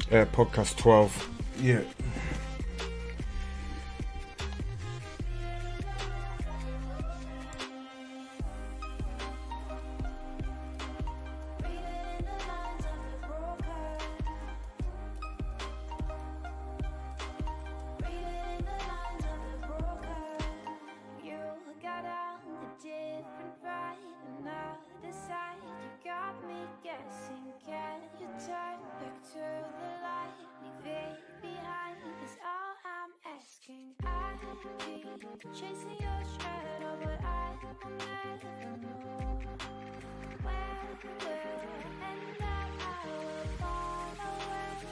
Podcast 12. Yeah. Chasing your shadow, but I will never know where we'll end up. I will follow where we go.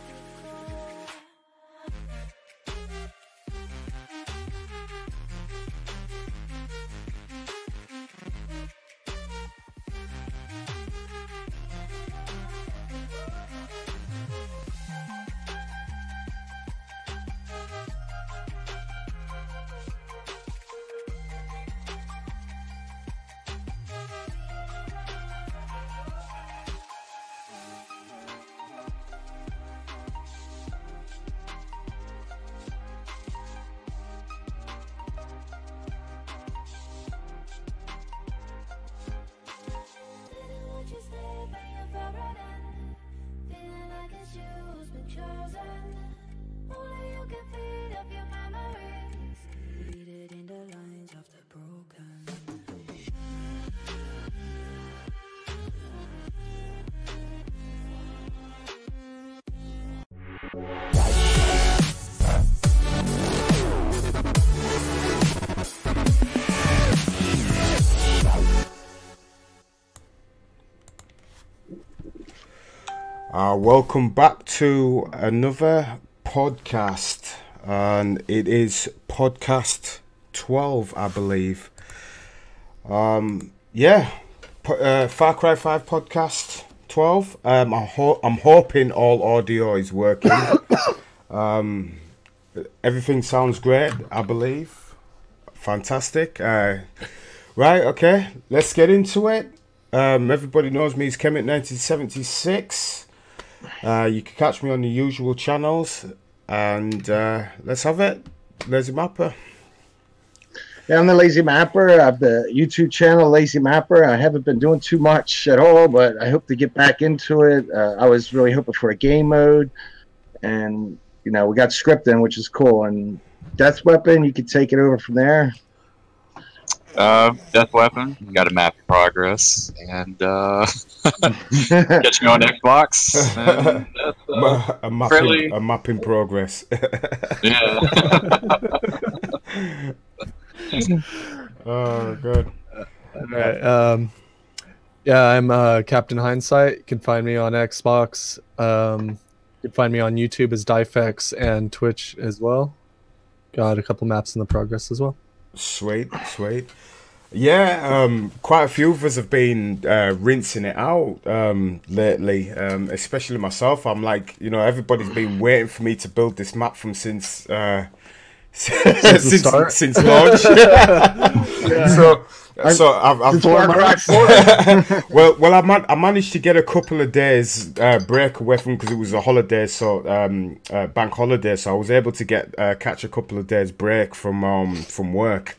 Welcome back to another podcast, and it is podcast 12, I believe. Far Cry 5 podcast 12. I'm hoping all audio is working. Everything sounds great, I believe. Fantastic. Right, okay, let's get into it. Everybody knows me as Kemet 1976. You can catch me on the usual channels, and let's have it. Lazy Mapper. Yeah, I'm the Lazy Mapper. I have the YouTube channel Lazy Mapper. I haven't been doing too much at all, but I hope to get back into it. I was really hoping for a game mode, and we got scripting, which is cool. And Death Weapon, you can take it over from there. Death Weapon, got a map progress, and catch me on Xbox. And a map in progress. Yeah. Oh, good. Right. I'm Captain Hindsight. You can find me on Xbox. You can find me on YouTube as Difex and Twitch as well. Got a couple maps in the progress as well. Sweet. Yeah, quite a few of us have been rinsing it out lately, especially myself. I'm like, everybody's been waiting for me to build this map from since launch. So I've I managed to get a couple of days break away from, because it was a holiday, so bank holiday, so I was able to catch a couple of days break from work,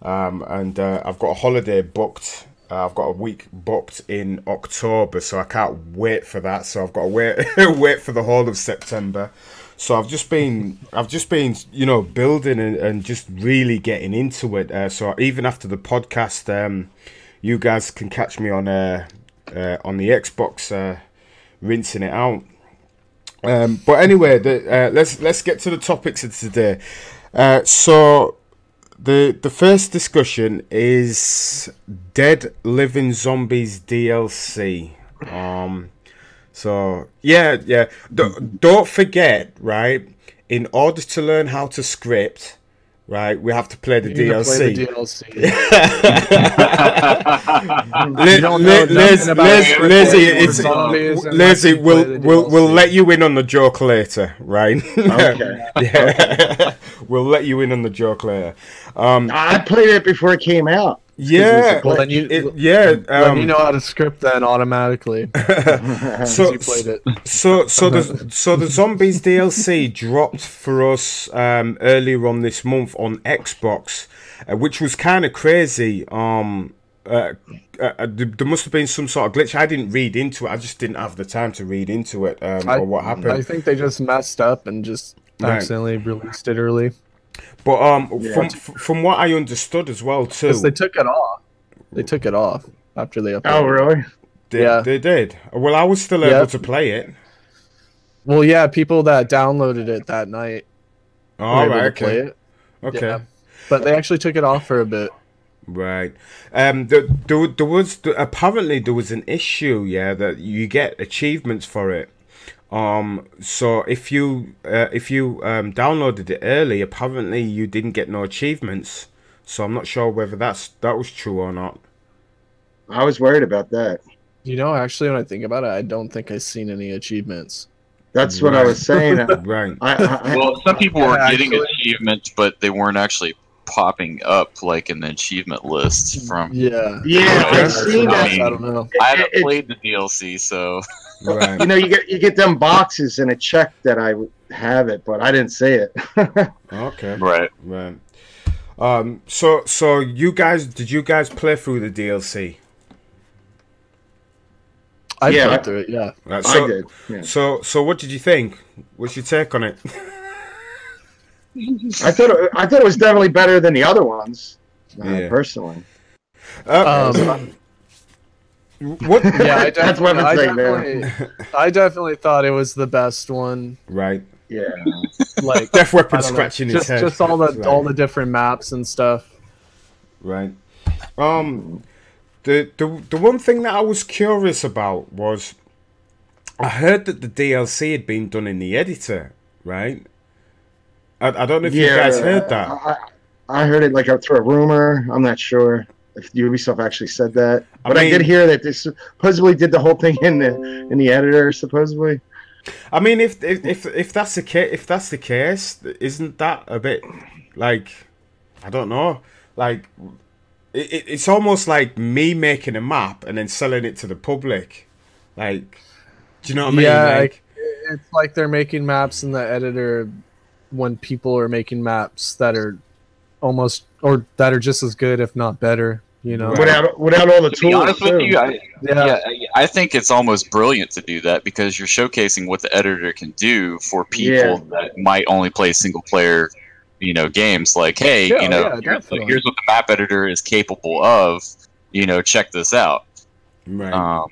and I've got a holiday booked. I've got a week booked in October, so I can't wait for that. So I've got to wait for the whole of September. So I've just been building and just really getting into it. So even after the podcast, you guys can catch me on the Xbox rinsing it out. But anyway, let's get to the topics of today. So the first discussion is Dead Living Zombies DLC. So yeah. Don't forget, right? In order to learn how to script, right, we have to play the DLC. Lazy, we'll let you in on the joke later, right? Okay. Yeah, we'll let you in on the joke later. I played it before it came out. Yeah, Well, then you then you know how to script then automatically. so You played it. the Zombies DLC dropped for us earlier on this month on Xbox, which was kind of crazy. There must have been some sort of glitch. I didn't read into it. I just didn't have the time to read into it or what happened. I think they just messed up and just Right. accidentally released it early. But from what I understood as well too, Because they took it off. They took it off after they updated. Oh, really? Yeah. they did. Well, I was still able to play it. Well, yeah, people that downloaded it that night Oh, were able right, to play okay, it. okay. Yeah. But they actually took it off for a bit. Right. There was apparently there was an issue, yeah, that you get achievements for it. So if you downloaded it early, apparently you didn't get no achievements. So I'm not sure whether that was true or not. I was worried about that. You know, actually, when I think about it, I don't think I've seen any achievements. That's what I was saying. Right. Well, some people were getting actually- achievements, but they weren't actually popping up like in the achievement list from. Yeah. Yeah, I I've seen I that. mean, I don't know. I haven't It- played the DLC, so Right. You know, you get them boxes and it checked that I would have it, but I didn't see it. Okay. right. Right. So did you guys play through the DLC? I Yeah, played through it, yeah. Right, I did. Yeah. So what did you think? What's your take on it? I thought it was definitely better than the other ones, Yeah. personally. What? Yeah, I That's what I'm saying there. I definitely thought it was the best one. Right. Yeah. Like Death I Weapon don't know, scratching his head. just all Right. the different maps and stuff. Right. The one thing that I was curious about was I heard that the DLC had been done in the editor, right? I don't know if you guys heard that. I heard it like through a rumor. I'm not sure if Ubisoft actually said that, I but I mean- did hear that they supposedly did the whole thing in the editor. Supposedly, I mean, if that's the case, isn't that a bit like, I don't know, like it's almost like me making a map and then selling it to the public, like, do you know what I mean? Yeah, Like, it's like they're making maps in the editor when people are making maps that are almost or that are just as good, if not better. You know, Right. without all the To be tools. honest with too. you, Yeah. I think it's almost brilliant to do that because you're showcasing what the editor can do for people Yeah. that might only play single player, games. Like, hey, Yeah, here's definitely. what the map editor is capable of. Check this out. right.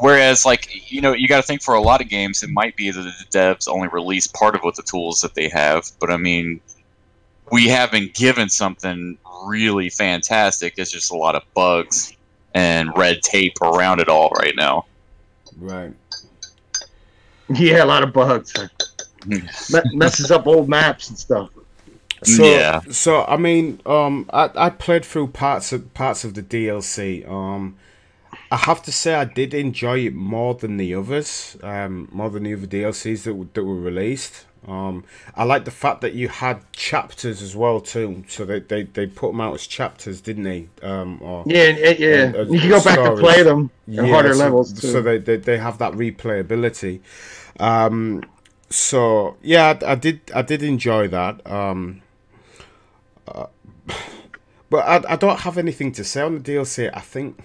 Whereas, like, you got to think for a lot of games, it might be that the devs only release part of what the tools that they have. But I mean, we have been given something really fantastic. It's just a lot of bugs and red tape around it all right now. Right. Yeah, a lot of bugs. Messes up old maps and stuff. So, Yeah. So I mean, I played through parts of the DLC. I have to say I did enjoy it more than the others, more than the other DLCs that were released. I like the fact that you had chapters as well too. So they put them out as chapters, didn't they? Yeah. and You can go back and stories. play them at harder so, levels too. So they have that replayability. So yeah, I did enjoy that. But I don't have anything to say on the DLC. I think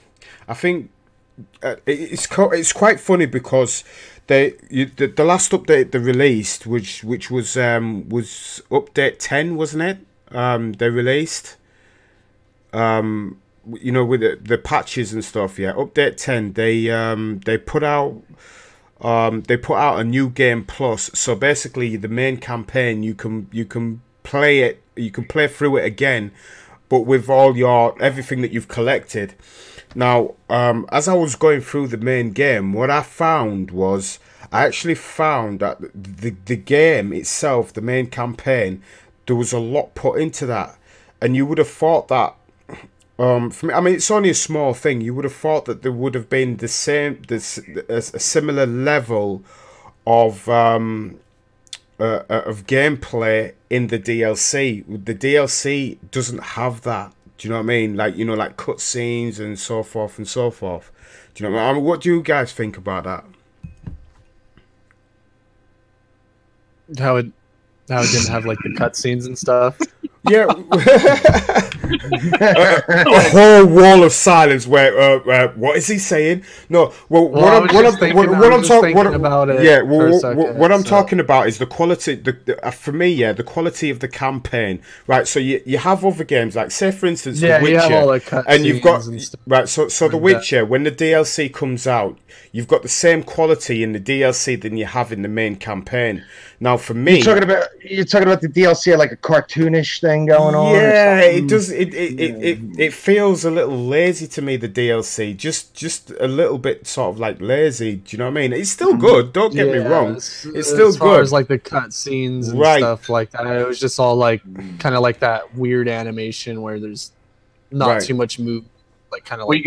it's quite funny because the last update they released, which was update 10, wasn't it? They released with the patches and stuff. Yeah, update 10. They put out a new game plus. So basically, the main campaign you can play it. You can play through it again, but with all everything that you've collected. Now, as I was going through the main game, what I found was I actually found that the game itself, the main campaign, there was a lot put into that, and you would have thought that. For me, I mean, it's only a small thing. You would have thought that there would have been a similar level of gameplay in the DLC. The DLC doesn't have that. Do you know what I mean? Like, you know, like cutscenes and so forth and so forth. Do you know what I mean? What do you guys think about that? How it didn't have like the cutscenes and stuff. Yeah, a whole wall of silence. Where what is he saying? No, well, what I'm talking about it. Yeah, what I'm so. talking about is the quality. For me, yeah, the quality of the campaign. Right, so you have other games like, say for instance, Yeah, The Witcher, you have all the cutscenes and you've got and stuff right. So The like Witcher, when the DLC comes out, you've got the same quality in the DLC than you have in the main campaign. Now, for me, you're talking about the DLC, like a cartoonish thing going on. Yeah, it does. It feels a little lazy to me. The DLC, just a little bit sort of like lazy. Do you know what I mean? It's still good. Don't get me wrong. It's still as far good. as like the cutscenes and Right. stuff like that. It was just all like kind of like that weird animation where there's not Right. too much move, like kind of Well, like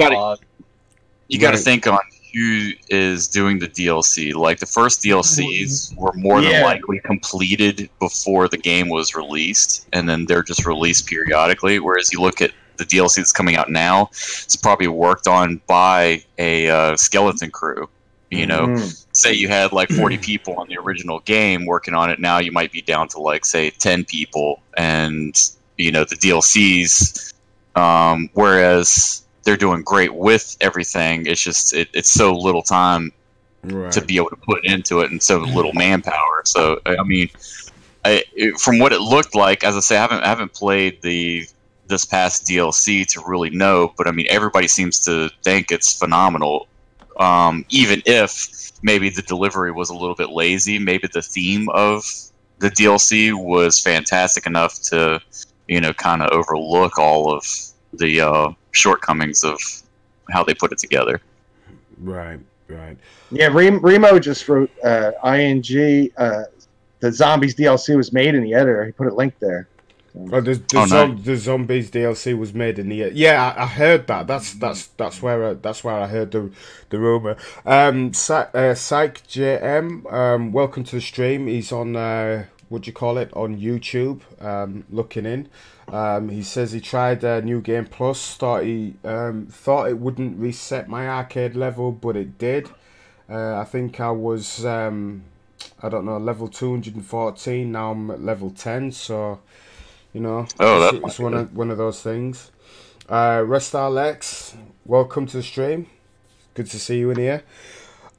you got to Right. think on who is doing the DLC. Like the first DLCs were more than Yeah. likely completed before the game was released, and then they're just released periodically. Whereas you look at the DLC that's coming out now, it's probably worked on by a skeleton crew. You know, Mm. say you had like 40 people on the original game working on it. Now you might be down to like say 10 people, and you know the DLCs. Whereas they're doing great with everything. It's just it's so little time Right. to be able to put into it, and so little manpower. So I mean, from what it looked like, as I say, I haven't played this past DLC to really know, but I mean, everybody seems to think it's phenomenal. Even if maybe the delivery was a little bit lazy, maybe the theme of the DLC was fantastic enough to, you know, kind of overlook all of the shortcomings of how they put it together. Right. Yeah, Remo just wrote ING. The Zombies DLC was made in the editor. He put a link there. Oh, the Zombies DLC was made in the yeah. I heard that. That's where I heard the rumor. Psych JM, welcome to the stream. He's on what do you call it, on YouTube, looking in. He says he tried New Game Plus. Thought it wouldn't reset my arcade level, but it did. I think I was I don't know, level 214. Now I'm at level 10. So you know, it's one of those things. Restar Lex, welcome to the stream. Good to see you in here.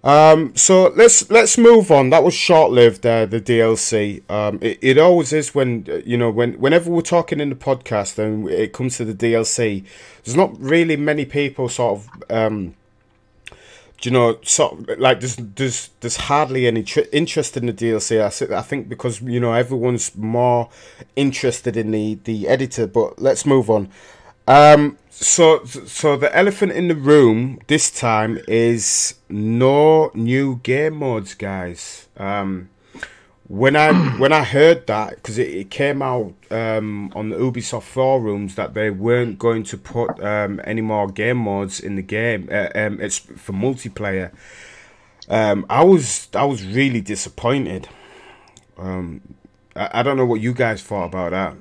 So let's move on. That was short-lived. The DLC. It always is when you know whenever we're talking in the podcast and it comes to the DLC. There's not really many people sort of you know, sort of like there's hardly any interest in the DLC. I think because you know everyone's more interested in the editor. But let's move on. So the elephant in the room this time is no new game modes, guys. When I heard that, because it came out on the Ubisoft forums that they weren't going to put any more game modes in the game. It's for multiplayer. I was really disappointed. I don't know what you guys thought about that.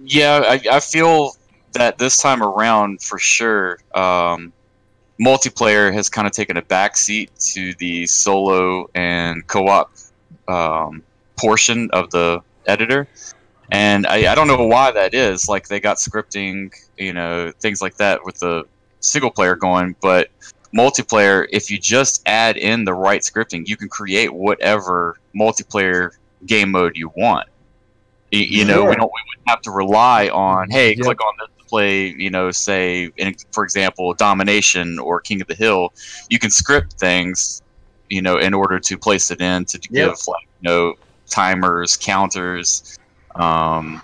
Yeah, I feel that this time around, for sure, multiplayer has kind of taken a backseat to the solo and co-op portion of the editor. And I don't know why that is. Like, they got scripting, you know, things like that with the single player going, but multiplayer, if you just add in the right scripting, you can create whatever multiplayer game mode you want. You know, we wouldn't have to rely on, hey, click on this to play, you know, say, for example, Domination or King of the Hill. You can script things, you know, in order to place it in to give, like, you know, timers, counters, you know.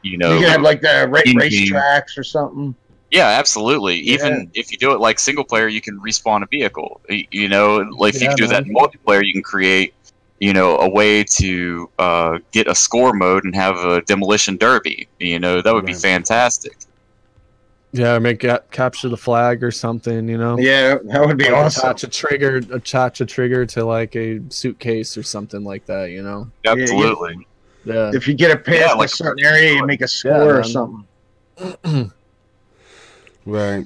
You can have like the race tracks or something. Yeah, absolutely. Even if you do it like single player, you can respawn a vehicle. You know, like if you can do that in multiplayer, you can create, you know, a way to get a score mode and have a demolition derby. You know, that would be fantastic. Yeah, make capture the flag or something. You know. Yeah, that would be awesome. Attach a trigger to like a suitcase or something like that. You know. Absolutely. Yeah. If you get it past a certain area, you make a score or something. Right.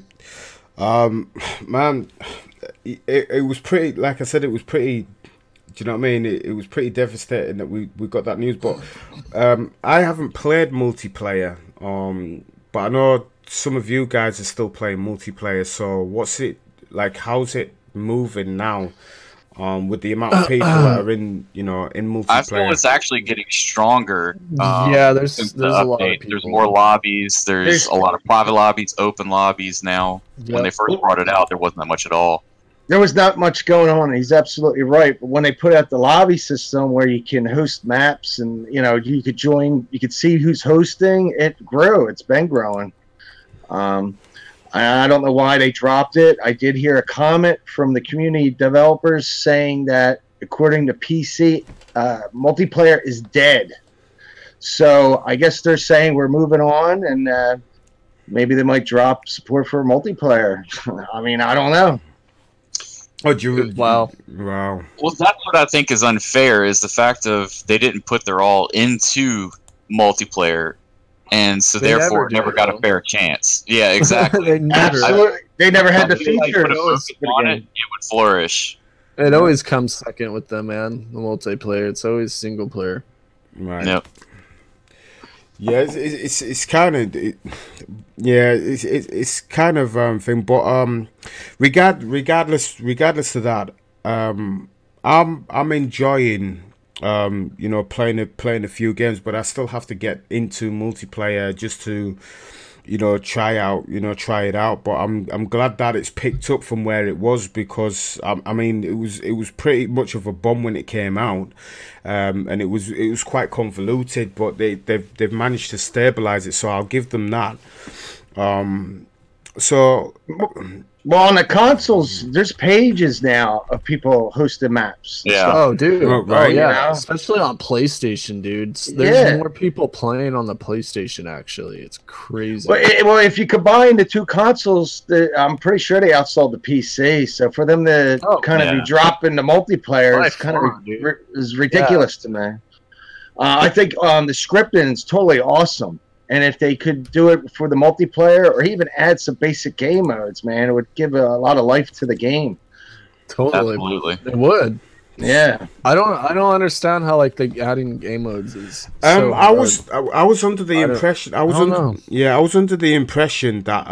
Man, it was pretty. Like I said, it was pretty. Do you know what I mean? It was pretty devastating that we got that news. But I haven't played multiplayer. But I know some of you guys are still playing multiplayer. So what's it like? How's it moving now? With the amount of people that are in, in multiplayer. I feel it's actually getting stronger. Yeah, there's since a lot of update. people. There's more lobbies. There's a lot of private lobbies, open lobbies now. When they first brought it out, there wasn't that much at all. There was not much going on. He's absolutely right. But when they put out the lobby system where you can host maps and you could join, you could see who's hosting, it grew. It's been growing. I don't know why they dropped it. I did hear a comment from the community developers saying that according to PC, multiplayer is dead. So I guess they're saying we're moving on, and maybe they might drop support for multiplayer. I mean, I don't know. Oh, Wow. Wow. Well, that's what I think is unfair is the fact of they didn't put their all into multiplayer, and so They therefore never never do, got a though. fair chance. Yeah, exactly. They never. Absolutely. They never had the If they, like, feature. put a focus on it, it would flourish. It always comes second with them, man. The multiplayer. It's always single player. Right. Yep. Yeah, it's kind of it's kind of thing, but regardless of that, I'm enjoying playing a few games, but I still have to get into multiplayer just to try it out. But I'm glad that it's picked up from where it was, because I mean it was pretty much of a bomb when it came out, and it was quite convoluted, but they've managed to stabilize it, so I'll give them that. So Well, on the consoles, there's pages now of people hosting maps. Yeah. Oh, dude. Oh, right. Oh, yeah. Yeah. Especially on PlayStation, dude. There's Yeah. more people playing on the PlayStation, actually. It's crazy. Well, if you combine the two consoles, I'm pretty sure they outsold the PC. So for them to kind of yeah. be dropping the multiplayer By is kind far, of dude. is ridiculous to me. I think the scripting is totally awesome. And if they could do it for the multiplayer or even add some basic game modes, man, it would give a lot of life to the game. Totally. Absolutely. It would. Yeah. I don't understand how like the adding game modes is. So I hard. was under the impression I don't know. was under the impression that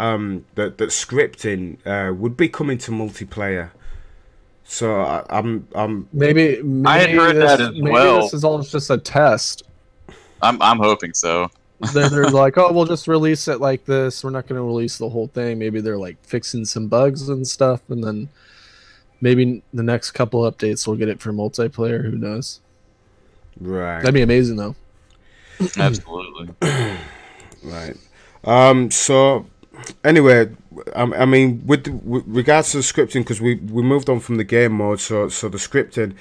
that scripting would be coming to multiplayer. So I'm Maybe I had heard that as maybe well. this is all just a test. I'm hoping so. They're like, oh, we'll just release it like this. We're not going to release the whole thing. Maybe they're like fixing some bugs and stuff, and then maybe the next couple updates we'll get it for multiplayer. Who knows? right. That'd be amazing, though. Absolutely. Right. So, anyway, I mean, with regards to the scripting, because we moved on from the game mode, so the scripting.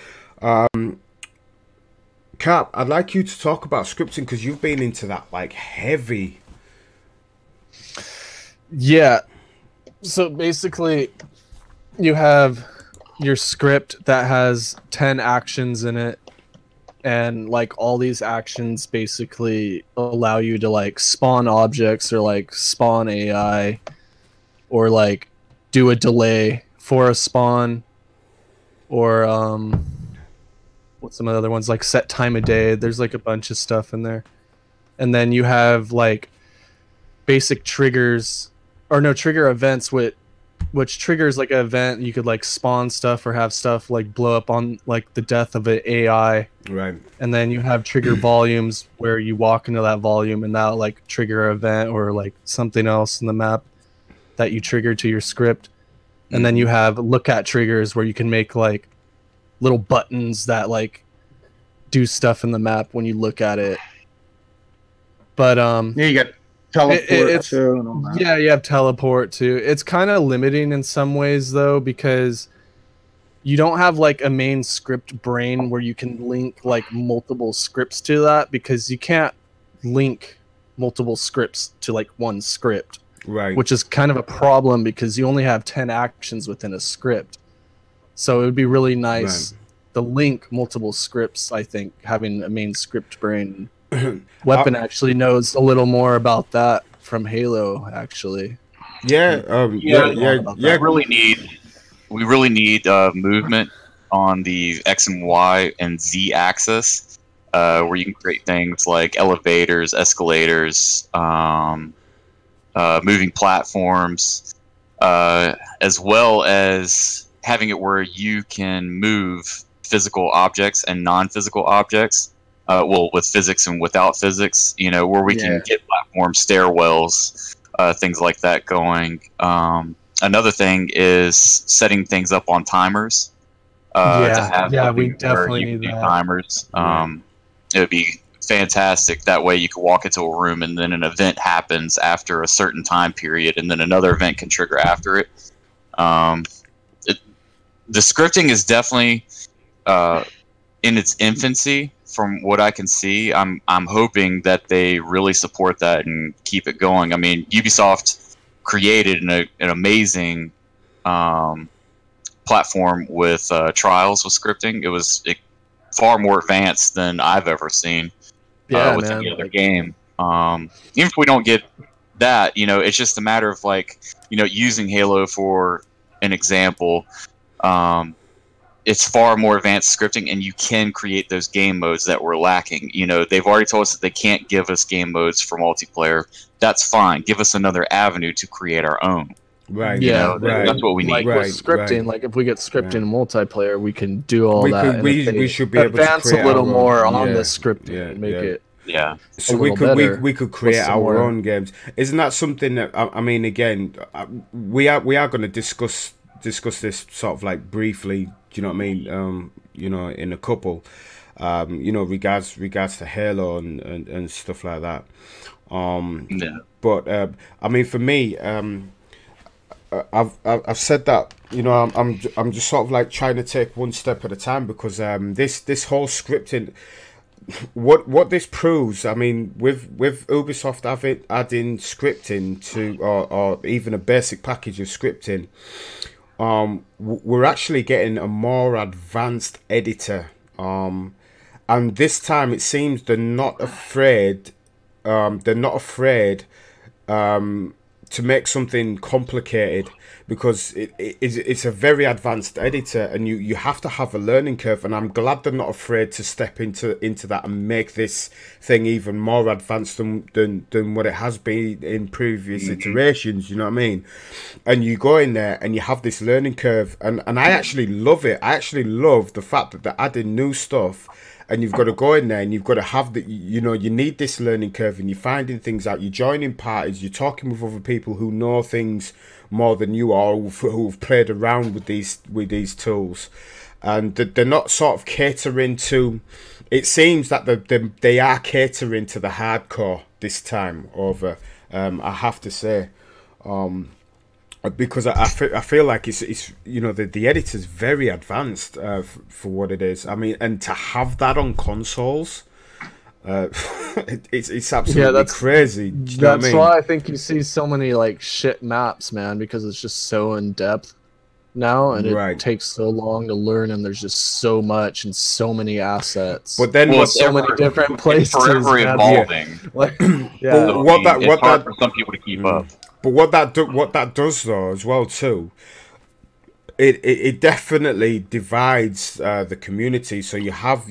Cap, I'd like you to talk about scripting because you've been into that like heavy. Yeah. So basically, you have your script that has 10 actions in it, and like all these actions basically allow you to like spawn objects or like spawn AI or like do a delay for a spawn or what's some of the other ones, like set time of day. There's like a bunch of stuff in there. And then you have like basic triggers or no trigger events which triggers like an event. You could like spawn stuff or have stuff like blow up on like the death of an AI. Right. And then you have trigger volumes where you walk into that volume and that'll like trigger an event or like something else in the map that you trigger to your script. And then you have look at triggers where you can make like little buttons that like do stuff in the map when you look at it. But Yeah, you got teleport it's- too and all that. yeah, you have teleport too. It's kind of limiting in some ways though, because you don't have like a main script brain where you can link like multiple scripts to that, because you can't link multiple scripts to like one script, Right. which is kind of a problem because you only have 10 actions within a script. So it would be really nice to link multiple scripts. I think having a main script brain. Weapon actually knows a little more about that from Halo, actually. Yeah, Yeah, yeah. we really need movement on the X and Y and Z axis, where you can create things like elevators, escalators, moving platforms, as well as having it where you can move physical objects and non-physical objects. Well, with physics and without physics, where we can get platforms, stairwells, things like that going. Another thing is setting things up on timers. To have we something where definitely you can need do that. timers. It would be fantastic. That way you can walk into a room and then an event happens after a certain time period, and then another event can trigger after it. The scripting is definitely in its infancy. From what I can see, I'm hoping that they really support that and keep it going. I mean, Ubisoft created an amazing platform with Trials with scripting. It was far more advanced than I've ever seen with any other game. Even if we don't get that, it's just a matter of using Halo for an example. It's far more advanced scripting, and you can create those game modes that we're lacking. They've already told us that they can't give us game modes for multiplayer. That's fine. Give us another avenue to create our own. Right. Yeah, That's what we need. Like Right, with scripting, right. like if we get scripting in multiplayer, we can do all We that. could- and we- if they we should be able to advance create a little our own- more on yeah, the scripting yeah, and make yeah. it. Yeah. So a we little could better we could create some our more- own games. Isn't that something that I mean? Again, we are going to discuss this sort of like briefly. Do you know what I mean? In a couple, regards to Halo and stuff like that. Yeah. But I mean, for me, I've said that. I'm just sort of like trying to take one step at a time, because this whole scripting. What this proves, I mean, with Ubisoft adding scripting to, or even a basic package of scripting, we're actually getting a more advanced editor, and this time it seems they're not afraid. To make something complicated, because it's a very advanced editor, and you have to have a learning curve, and I'm glad they're not afraid to step into that and make this thing even more advanced than what it has been in previous iterations. You know what I mean? And you go in there and you have this learning curve, and I actually love it. I actually love the fact that they're adding new stuff. And you've got to go in there and you've got to have you need this learning curve, and you're finding things out. You're joining parties, you're talking with other people who know things more than you are, who've played around with these tools. And they're not sort of catering to, it seems that they are catering to the hardcore this time over, I have to say. Because I feel like it's the editor's very advanced for what it is. I mean, and to have that on consoles, it's absolutely crazy. Do you know what I mean? why I think you see so many like shit maps, man, because it's just so in depth now, and it takes so long to learn, and there's just so much and so many assets. But then so many different places. It's forever man. evolving. Like, So, it's hard for some people to keep up. But what that does though as well too, it definitely divides the community. So you have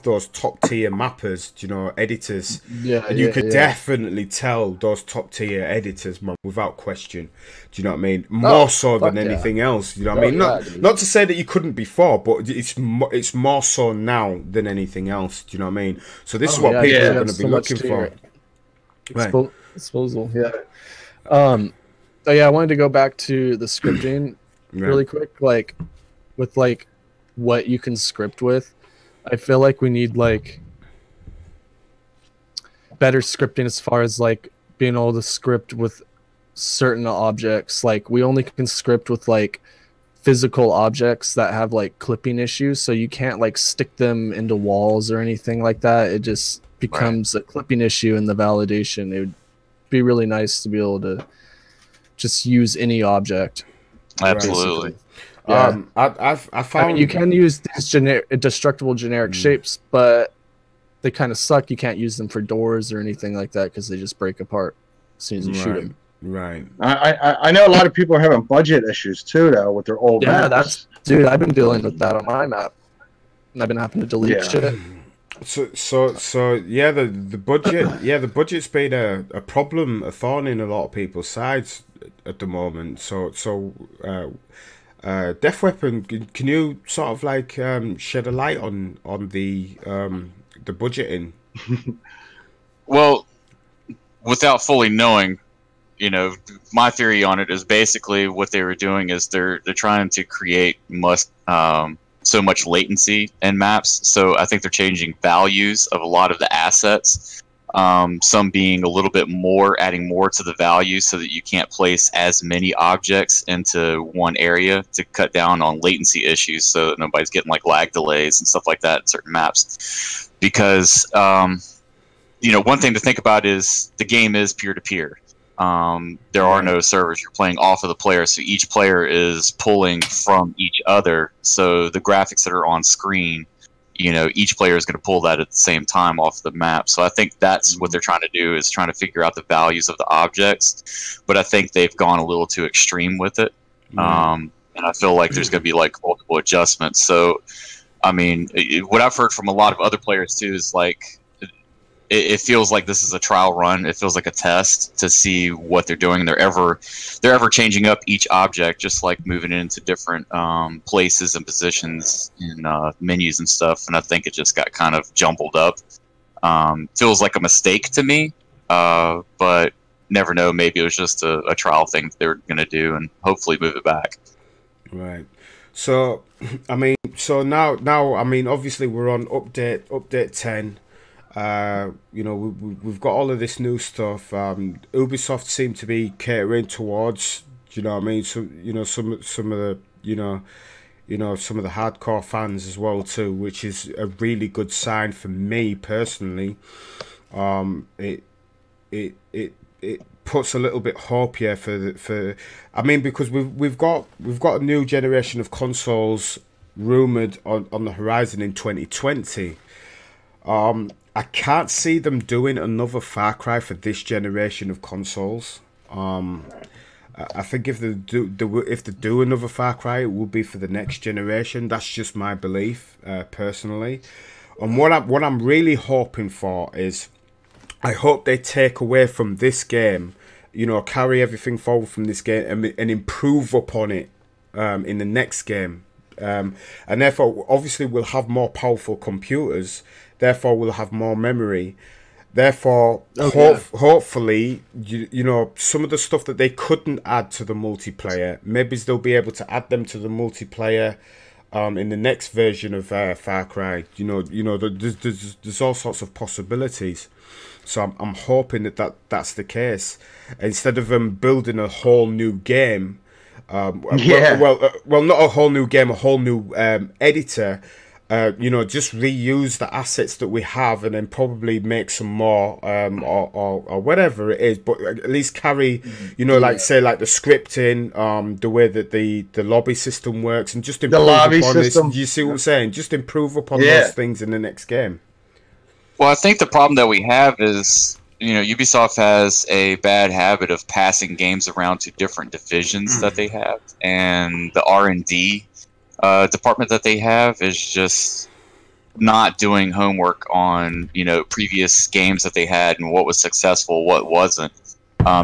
those top tier mappers, editors, and you could definitely tell those top tier editors, man, without question. Do you know what I mean? More so than anything else. You know what I mean? Not to say that you couldn't before, but it's more so now than anything else. Do you know what I mean? So this is what people are going to be looking for. Right. Disposal. Yeah. So yeah, I wanted to go back to the scripting really quick, like with like what you can script with. I feel like we need like better scripting as far as like being able to script with certain objects. Like we only can script with like physical objects that have like clipping issues, so you can't like stick them into walls or anything like that. It just becomes a clipping issue in the validation. It would be really nice to be able to just use any object. Absolutely. Yeah. I found, I mean, you can use these destructible generic shapes, but they kind of suck. You can't use them for doors or anything like that because they just break apart. as soon as you shoot Right. them. Right. I know a lot of people are having budget issues too, though, with their old Yeah, maps. dude. I've been dealing with that on my map, and I've been having to delete Yeah. shit. So yeah, the budget, yeah, the budget's been a problem, a thorn in a lot of people's sides at the moment. Death Weapon, can you sort of like shed a light on the budgeting? Well, without fully knowing, you know, my theory on it is basically what they were doing is they're trying to create so much latency in maps. So I think they're changing values of a lot of the assets. Some being a little bit more, adding more to the value so that you can't place as many objects into one area to cut down on latency issues so that nobody's getting like lag delays and stuff like that in certain maps. Because, you know, one thing to think about is the game is peer-to-peer. There are no servers. You're playing off of the player, so each player is pulling from each other. So the graphics that are on screen, you know, each player is going to pull that at the same time off the map. So I think that's what they're trying to do, is trying to figure out the values of the objects. But I think they've gone a little too extreme with it. And I feel like there's going to be like multiple adjustments. So, I mean, what I've heard from a lot of other players too is like, it feels like this is a trial run. It feels like a test to see what they're doing. They're ever changing up each object, just like moving it into different places and positions in menus and stuff. And I think it just got kind of jumbled up. Feels like a mistake to me, but never know. Maybe it was just a trial thing they're going to do and hopefully move it back. Right. So, I mean, now, I mean, obviously we're on update 10. You know, we've got all of this new stuff. Ubisoft seem to be catering towards, you know what I mean, so, you know, some of the, you know, some of the hardcore fans as well too, which is a really good sign for me personally. It puts a little bit hope here for I mean, because we've got a new generation of consoles rumored on the horizon in 2020. I can't see them doing another Far Cry for this generation of consoles. I think if they do another Far Cry, it will be for the next generation. That's just my belief, personally. And what I'm really hoping for is, I hope they take away from this game, you know, carry everything forward from this game and improve upon it in the next game. And therefore, obviously, we'll have more powerful computers. Therefore, we'll have more memory. Therefore, hopefully, you know, some of the stuff that they couldn't add to the multiplayer, maybe they'll be able to add them to the multiplayer in the next version of Far Cry. You know, there's all sorts of possibilities. So I'm hoping that's the case. Instead of them building a whole new game, well, not a whole new game, a whole new editor. You know, just reuse the assets that we have and then probably make some more or whatever it is, but at least carry, you know, like say like the scripting, the way that the lobby system works, and just improve upon this. You see what I'm saying? Just improve upon those things in the next game. Well, I think the problem that we have is, you know, Ubisoft has a bad habit of passing games around to different divisions that they have, and the R&D department that they have is just not doing homework on, you know, previous games that they had and what was successful, what wasn't.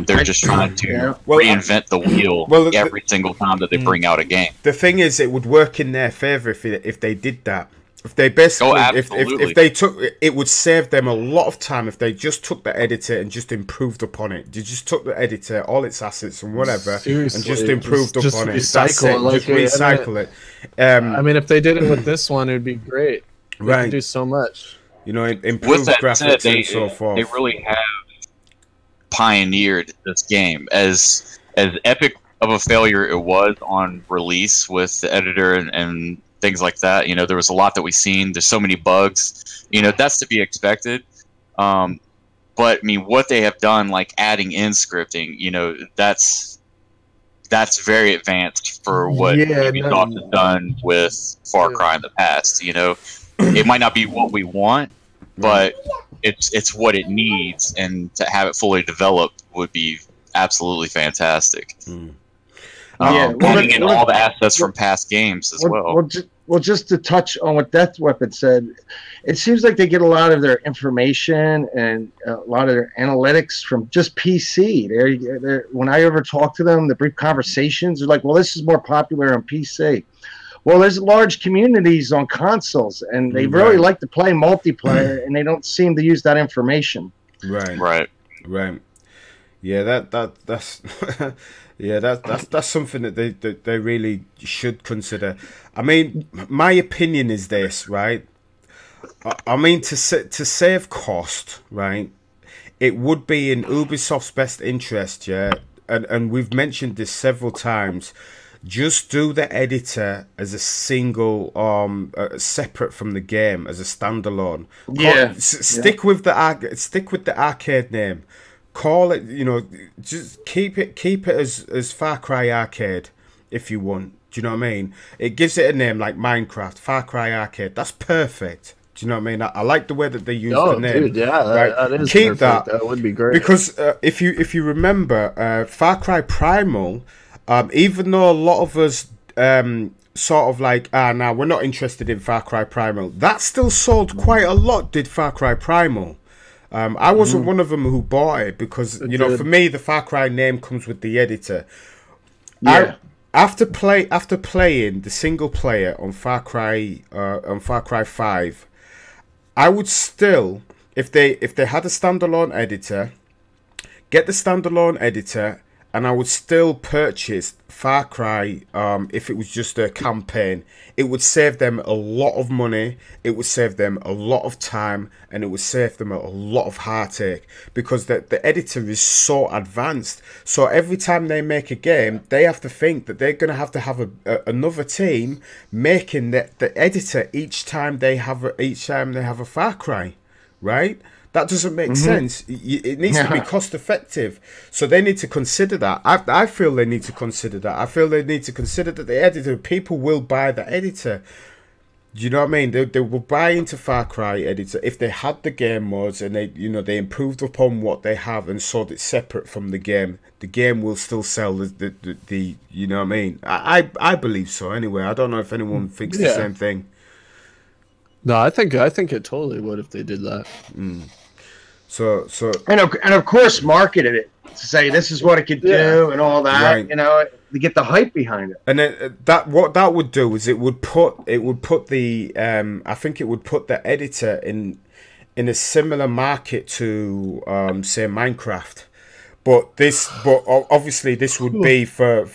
They're just trying to reinvent the wheel every single time that they bring out a game. The thing is, it would work in their favor if they did that. If they basically, if they took, it would save them a lot of time if they just took the editor and just improved upon it. They just took the editor, all its assets and whatever, and just improved upon it. That's it. Just recycle it. I mean, if they did it with this one, it would be great. They could do so much. You know, improve graphics and so forth. They really have pioneered this game. As epic of a failure it was on release with the editor and things like that, you know, there was a lot that we've seen. There's so many bugs, you know, that's to be expected. But I mean, what they have done, like adding in scripting, you know, that's very advanced for what Ubisoft has done with Far Cry in the past. You know, it might not be what we want, but it's what it needs, and to have it fully developed would be absolutely fantastic. Yeah, Pulling in all the assets from past games as well. Well, just to touch on what Death Weapon said, it seems like they get a lot of their information and a lot of their analytics from just PC. When I ever talk to them, the brief conversations are like, well, this is more popular on PC. Well, there's large communities on consoles, and they really like to play multiplayer, and they don't seem to use that information. Right. Yeah, that's yeah, that's something that they really should consider. I mean, my opinion is this, right? I mean, to save cost, right? It would be in Ubisoft's best interest, yeah, and we've mentioned this several times. Just do the editor as a single, separate from the game, as a standalone. Stick with the arcade name. Call it, just keep it as Far Cry Arcade if you want. Do you know what I mean? It gives it a name like Minecraft, Far Cry Arcade. That's perfect. Do you know what I mean? I like the way that they use the name. Dude, yeah, right? that is keep perfect. That would be great. Because if you remember, Far Cry Primal, even though a lot of us sort of like, now we're not interested in Far Cry Primal, that still sold quite a lot. Did Far Cry Primal? I wasn't one of them who bought it because for me the Far Cry name comes with the editor. Yeah. After playing the single player on Far Cry 5, I would still, if they had a standalone editor, get the standalone editor, and I would still purchase Far Cry if it was just a campaign. It would save them a lot of money, it would save them a lot of time, and it would save them a lot of heartache, because the editor is so advanced. So every time they make a game, they have to think that they're going to have another team making the editor each time they have a Far Cry, right? That doesn't make sense. It needs to be cost effective. So they need to consider that. I feel they need to consider that. I feel they need to consider that the editor, people will buy the editor. Do you know what I mean? They will buy into Far Cry editor if they had the game modes and they improved upon what they have and sold it separate from the game. The game will still sell the you know what I mean? I believe so anyway. I don't know if anyone thinks the same thing. No, I think it totally would if they did that. So and of course marketed it to say this is what it could do and all that, to get the hype behind it. And then what that would do is it would put the I think it would put the editor in a similar market to say Minecraft. But obviously this would be for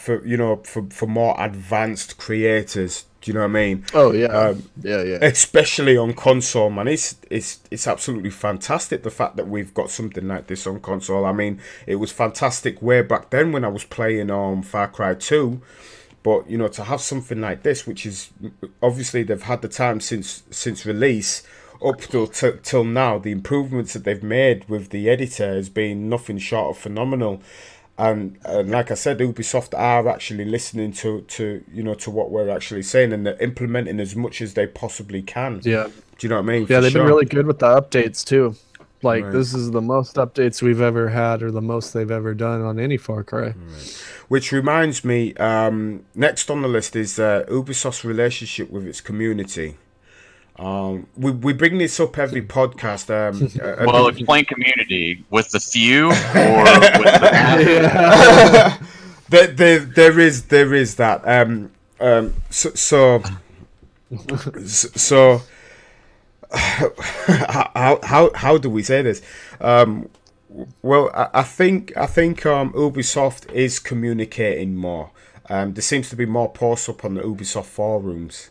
more advanced creators. Do you know what I mean? Oh yeah, yeah. Especially on console, man. It's absolutely fantastic the fact that we've got something like this on console. I mean, it was fantastic way back then when I was playing on Far Cry 2. But to have something like this, which is obviously they've had the time since release up till now, the improvements that they've made with the editor has been nothing short of phenomenal. And like I said, Ubisoft are actually listening to what we're actually saying, and they're implementing as much as they possibly can. Yeah. Do you know what I mean? Yeah, they've been really good with the updates too. Like this is the most updates we've ever had, or the most they've ever done on any Far Cry. Right. Which reminds me, next on the list is Ubisoft's relationship with its community. We bring this up every podcast. Well, explain community with the few or with the there is that. So how do we say this? Well, I think Ubisoft is communicating more. There seems to be more posts up on the Ubisoft forums.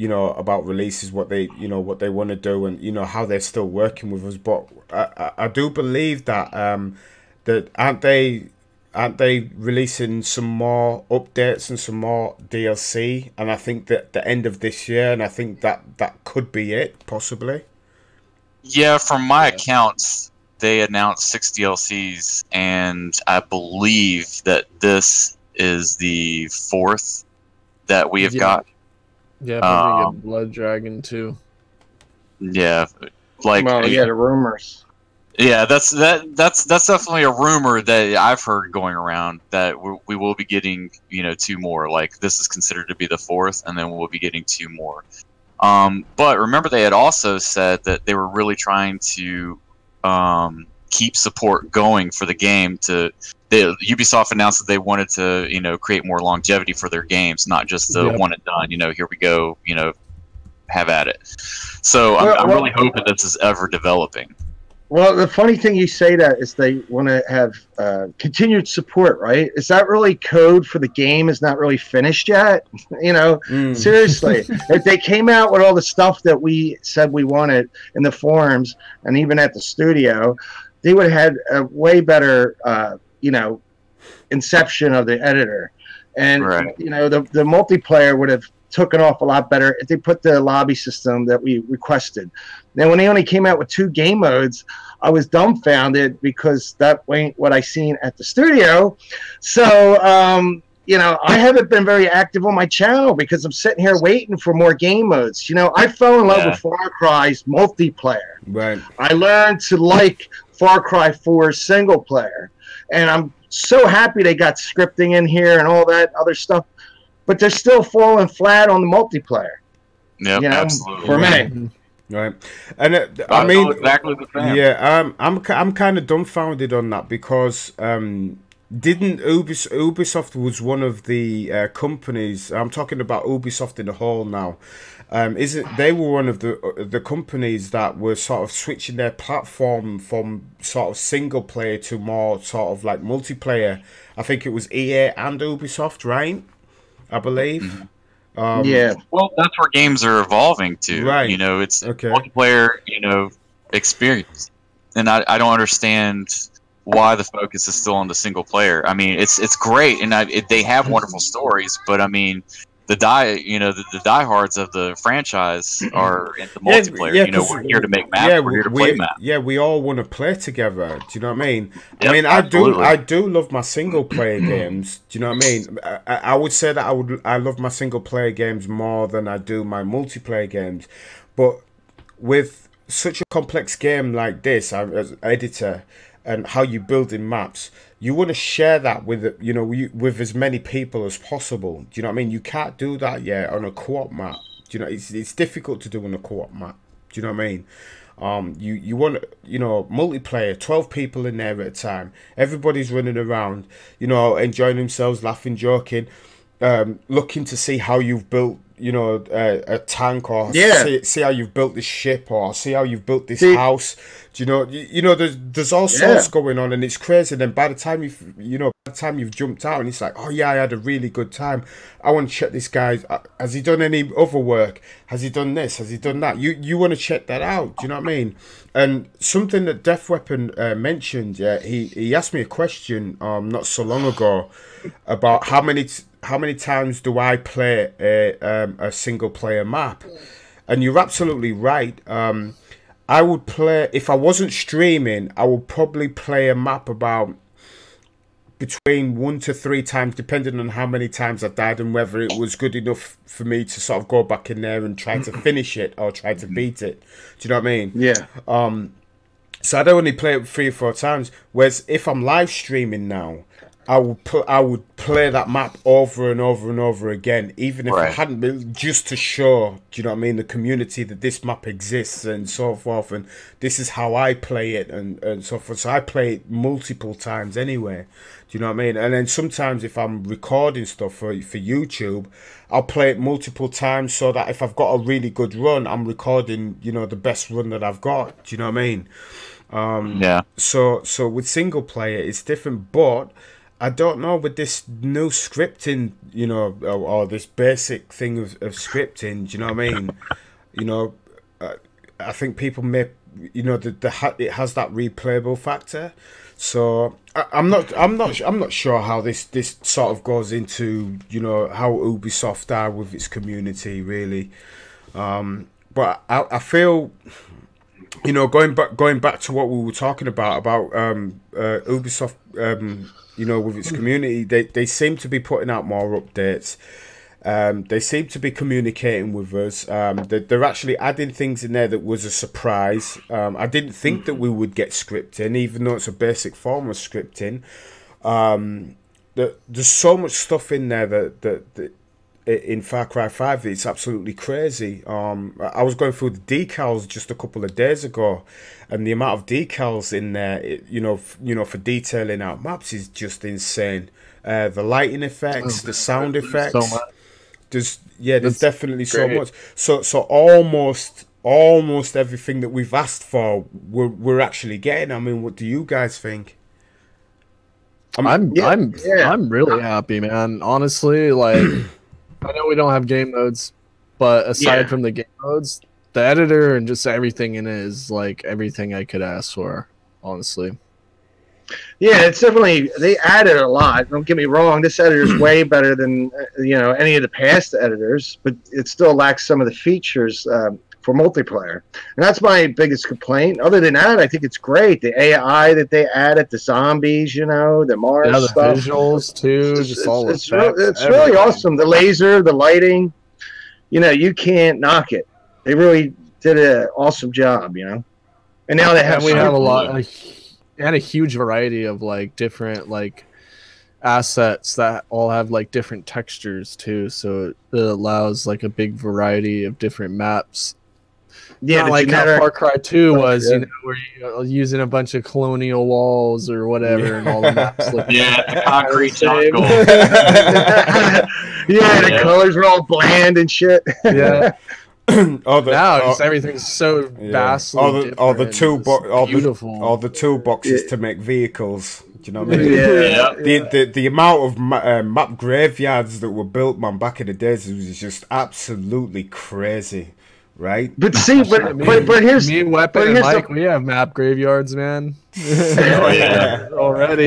About releases, what they want to do, and how they're still working with us. But I do believe that that aren't they releasing some more updates and some more DLC, and I think that the end of this year, and I think that could be it, possibly. Yeah, from my accounts, they announced 6 DLCs, and I believe that this is the 4th that we have got. Yeah, but we get Blood Dragon too. Yeah, Like, Well, yeah, the rumors. yeah, that's definitely a rumor that I've heard going around that we will be getting, you know, 2 more. Like, this is considered to be the 4th, and then we'll be getting 2 more. But remember, they had also said that they were really trying to keep support going for the game. Ubisoft announced that they wanted to, you know, create more longevity for their games, not just the one and done. You know, here we go. You know, have at it. So I'm really hoping this is ever developing. Well, the funny thing you say that is they want to have continued support, right? Is that really code for the game is not really finished yet? You know, seriously, if they came out with all the stuff that we said we wanted in the forums and even at the studio, they would have had a way better, you know, inception of the editor. And, you know, the multiplayer would have taken off a lot better if they put the lobby system that we requested. Then when they only came out with 2 game modes, I was dumbfounded because that ain't what I seen at the studio. So, you know, I haven't been very active on my channel because I'm sitting here waiting for more game modes. You know, I fell in love with Far Cry's multiplayer. Right. I learned to like Far Cry 4's single player. And I'm so happy they got scripting in here and all that other stuff. But they're still falling flat on the multiplayer. Yeah, you know, absolutely. For me. Right, and I mean, exactly the same. Yeah, I'm kind of dumbfounded on that because didn't Ubisoft was one of the companies. I'm talking about Ubisoft in the whole now. Isn't they were one of the companies that were sort of switching their platform from sort of single player to more sort of like multiplayer. I think it was EA and Ubisoft, right? I believe. Yeah. Well, that's where games are evolving to. Right. You know, it's multiplayer, you know, experience. And I don't understand why the focus is still on the single player. I mean, it's great, and they have wonderful stories, but I mean, the diehards of the franchise are in the multiplayer. Yeah, you know, we're here to make maps. We're here to play maps. Yeah, we all want to play together. Do you know what I mean? Yep, I mean, absolutely. I do love my single player games. Do you know what I mean? I would say that I love my single player games more than I do my multiplayer games. But with such a complex game like this, as an editor, and how you build in maps, you want to share that with, you know, with as many people as possible. Do you know what I mean? You can't do that yet on a co-op map. Do you know, it's difficult to do on a co-op map. Do you know what I mean? You want, you know, multiplayer, 12 people in there at a time. Everybody's running around, you know, enjoying themselves, laughing, joking, looking to see how you've built, you know, a tank, or see how you've built this ship, or see how you've built this house. Do you know, there's all sorts going on, and it's crazy. And then by the time you've jumped out, and it's like, oh yeah, I had a really good time. I want to check this guy. Has he done any other work? Has he done this? Has he done that? You want to check that out. Do you know what I mean? And something that Def Weapon mentioned, he asked me a question not so long ago about how many times do I play a single player map? And you're absolutely right. I would play, if I wasn't streaming, I would probably play a map about between 1 to 3 times, depending on how many times I died and whether it was good enough for me to sort of go back in there and try to finish it or try to beat it. Do you know what I mean? Yeah. So I'd only play it 3 or 4 times. Whereas if I'm live streaming now, I would play that map over and over and over again, even if I hadn't been, just to show, do you know what I mean, the community that this map exists and so forth, and this is how I play it and so forth. So I play it multiple times anyway. Do you know what I mean? And then sometimes if I'm recording stuff for YouTube, I'll play it multiple times so that if I've got a really good run, I'm recording, you know, the best run that I've got. Do you know what I mean? Yeah. So with single player, it's different, but I don't know, with this new scripting, you know, or this basic thing of scripting, do you know what I mean? You know, I think people may, you know, it has that replayable factor. So I'm not sure how this sort of goes into, you know, how Ubisoft are with its community really. But I feel, you know, going back to what we were talking about Ubisoft, you know, with its community, they seem to be putting out more updates. They seem to be communicating with us. They're actually adding things in there that was a surprise. I didn't think that we would get scripting, even though it's a basic form of scripting. There's so much stuff in there that in Far Cry 5, it's absolutely crazy. I was going through the decals just a couple of days ago, and the amount of decals in there, for detailing out maps is just insane. The lighting effects, the sound effects. So much. There's definitely so great. much. So almost everything that we've asked for, we're actually getting. I mean, what do you guys think? I'm really happy, man. Honestly, like I know we don't have game modes, but aside from the game modes, the editor and just everything in it is like everything I could ask for, honestly. Yeah, it's definitely, they added a lot. Don't get me wrong, this editor is way better than any of the past editors, but it still lacks some of the features for multiplayer, and that's my biggest complaint. Other than that, I think it's great. The AI that they added, the zombies, the Mars The stuff, visuals too, it's really awesome. The laser, the lighting, you can't knock it. They really did an awesome job, And now they have we have a huge variety of like different like assets that all have like different textures too, so it allows like a big variety of different maps. Yeah, Not like how Far Cry 2 was, where you're using a bunch of colonial walls or whatever, and all the maps look the concrete jungle. The colors are all bland and shit. Yeah. Just everything's so vastly all the toolboxes Yeah. to make vehicles. Do you know what I mean? The amount of map graveyards that were built, man, back in the days was just absolutely crazy, right? But see, but here's me, Weapon, and Mike. We have map graveyards, man. Already.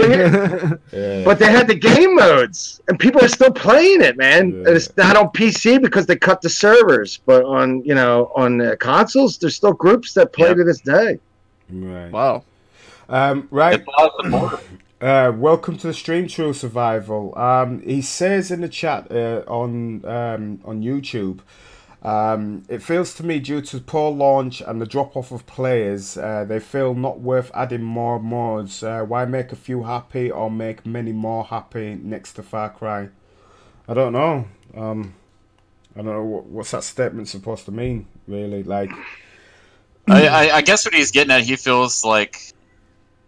But they had the game modes, and people are still playing it, man. Yeah. It's not on PC because they cut the servers, but on consoles, there's still groups that play to this day. Right. Wow. Right. Welcome to the stream, True Survival. He says in the chat on YouTube, it feels to me due to poor launch and the drop-off of players, they feel not worth adding more mods. Why make a few happy or make many more happy next to Far Cry? I don't know. I don't know what's that statement supposed to mean, really. Like, I guess what he's getting at, he feels like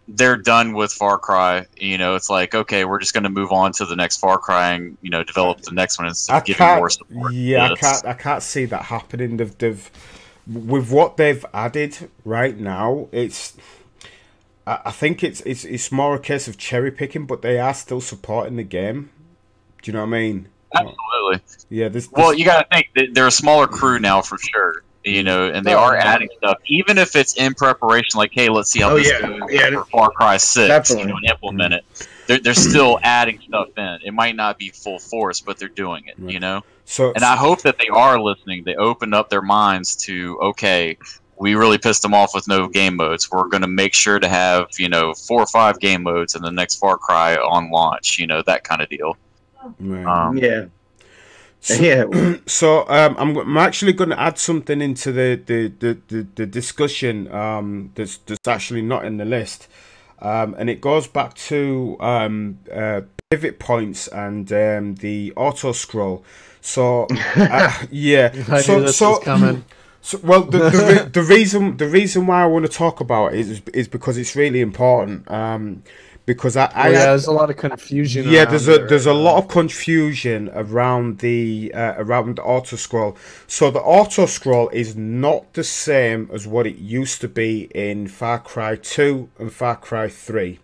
they're done with Far Cry. It's like, okay, we're just going to move on to the next Far Cry and develop the next one instead of giving more support. Yeah, I can't see that happening. They've with what they've added right now. I think it's more a case of cherry picking, but they are still supporting the game. Do you know what I mean? Absolutely. Yeah. Well, you got to think that they're a smaller crew now for sure. And they are adding stuff, even if it's in preparation. Like, hey, let's see how this goes for Far Cry 6. And implement it. They're still adding stuff in. It might not be full force, but they're doing it. Right. So, and I hope that they are listening. They opened up their minds to, okay, we really pissed them off with no game modes. We're going to make sure to have 4 or 5 game modes in the next Far Cry on launch. That kind of deal. Right. So I'm actually going to add something into the discussion that's actually not in the list, and it goes back to pivot points and the auto scroll. So yeah, well, the reason why I want to talk about it is because it's really important. Because there's a lot of confusion. Yeah, there's a lot of confusion around the auto scroll. So the auto scroll is not the same as what it used to be in Far Cry 2 and Far Cry 3.